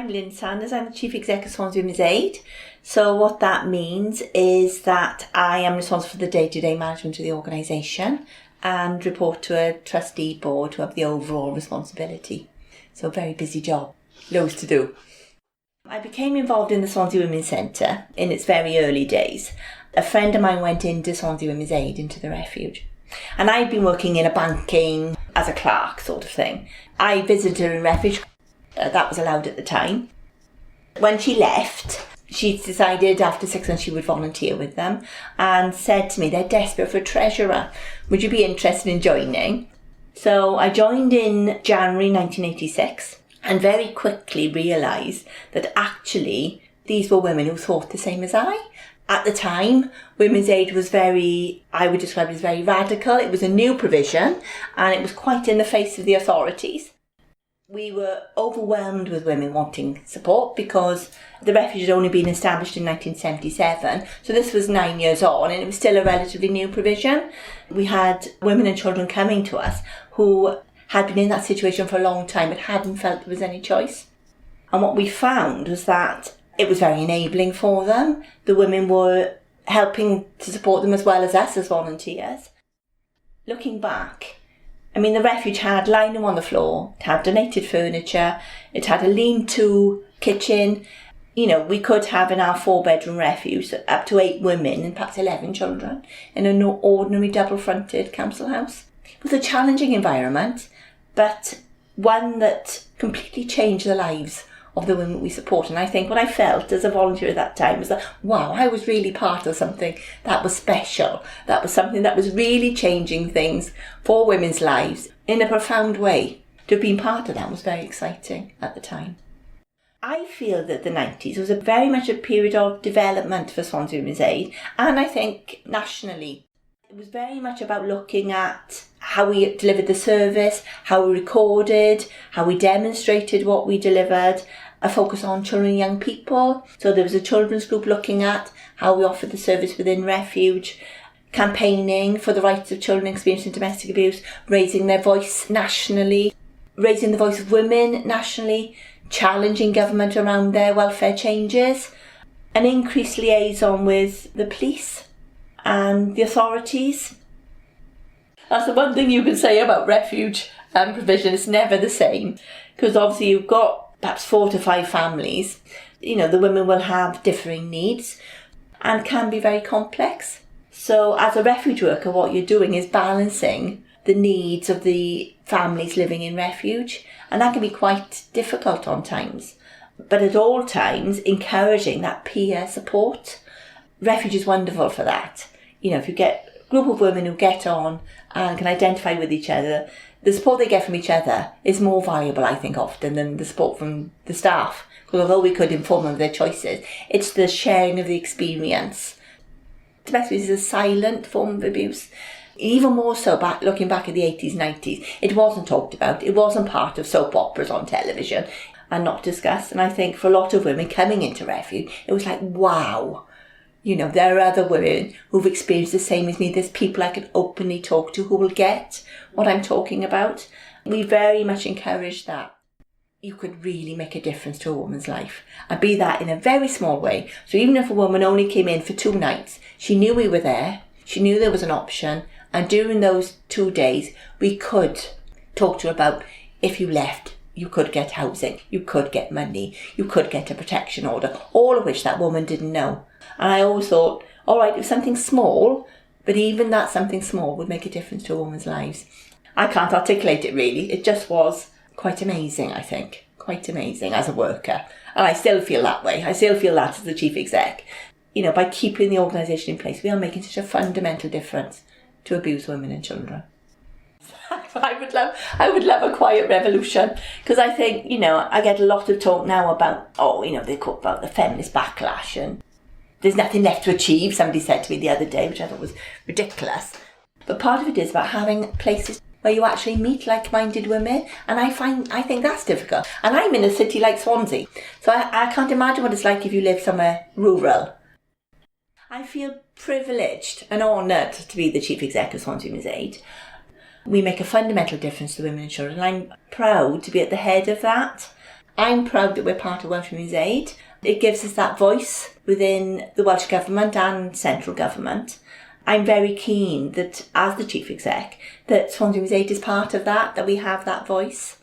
I'm Lynne Sanders. I'm the Chief Executive of Swansea Women's Aid. So what that means is that I am responsible for the day-to-day management of the organisation and report to a trustee board who have the overall responsibility. So a very busy job, loads to do. I became involved in the Swansea Women's Centre in its very early days. A friend of mine went into Swansea Women's Aid, into the Refuge. And I'd been working in a banking as a clerk sort of thing. I visited her in Refuge. That was allowed at the time. When she left, she decided after 6 months she would volunteer with them and said to me, they're desperate for a treasurer. Would you be interested in joining? So I joined in January 1986 and very quickly realised that actually these were women who thought the same as I. At the time, Women's Aid was I would describe it as very radical. It was a new provision and it was quite in the face of the authorities. We were overwhelmed with women wanting support because the Refuge had only been established in 1977, so this was 9 years on and it was still a relatively new provision. We had women and children coming to us who had been in that situation for a long time but hadn't felt there was any choice. And what we found was that it was very enabling for them. The women were helping to support them as well as us as volunteers. Looking back, the Refuge had lino on the floor, it had donated furniture, it had a lean-to kitchen. We could have in our 4-bedroom Refuge up to 8 women and perhaps 11 children in an ordinary double-fronted council house. It was a challenging environment, but one that completely changed the lives of the women we support. And I think what I felt as a volunteer at that time was that, wow, I was really part of something that was special. That was something that was really changing things for women's lives in a profound way. To have been part of that was very exciting at the time. I feel that the 90s was very much a period of development for Swansea Women's Aid, and I think nationally. It was very much about looking at how we delivered the service, how we recorded, how we demonstrated what we delivered, a focus on children and young people. So there was a children's group looking at how we offered the service within Refuge, campaigning for the rights of children experiencing domestic abuse, raising their voice nationally, raising the voice of women nationally, challenging government around their welfare changes, an increased liaison with the police and the authorities. That's the one thing you can say about Refuge provision. It's never the same, because obviously you've got perhaps 4 to 5 families. The women will have differing needs and can be very complex. So as a Refuge worker, what you're doing is balancing the needs of the families living in Refuge, and that can be quite difficult on times. But at all times, encouraging that peer support. Refuge is wonderful for that. If you get a group of women who get on and can identify with each other, the support they get from each other is more valuable, I think, often than the support from the staff. Because although we could inform them of their choices, it's the sharing of the experience. Domestic abuse is a silent form of abuse. Even more so looking back at the 80s, 90s. It wasn't talked about. It wasn't part of soap operas on television and not discussed. And I think for a lot of women coming into Refuge, it was like, wow. There are other women who've experienced the same as me. There's people I can openly talk to who will get what I'm talking about. We very much encourage that. You could really make a difference to a woman's life. And be that in a very small way. So even if a woman only came in for 2 nights, she knew we were there. She knew there was an option. And during those 2 days, we could talk to her about, if you left, you could get housing, you could get money, you could get a protection order, all of which that woman didn't know. And I always thought, all right, it was something small, but even that something small would make a difference to a woman's lives. I can't articulate it really. It just was quite amazing, I think. Quite amazing as a worker. And I still feel that way. I still feel that as the chief exec. By keeping the organisation in place, we are making such a fundamental difference to abused women and children. I would love a quiet revolution, because I think, I get a lot of talk now about, they talk about the feminist backlash and there's nothing left to achieve, somebody said to me the other day, which I thought was ridiculous. But part of it is about having places where you actually meet like-minded women, and I think that's difficult. And I'm in a city like Swansea, so I can't imagine what it's like if you live somewhere rural. I feel privileged and honoured to be the Chief Executive of Swansea Women's Aid. We make a fundamental difference to women and children, and I'm proud to be at the head of that. I'm proud that we're part of Welsh Women's Aid. It gives us that voice within the Welsh Government and central government. I'm very keen that, as the Chief Exec, that Swansea Women's Aid is part of that we have that voice.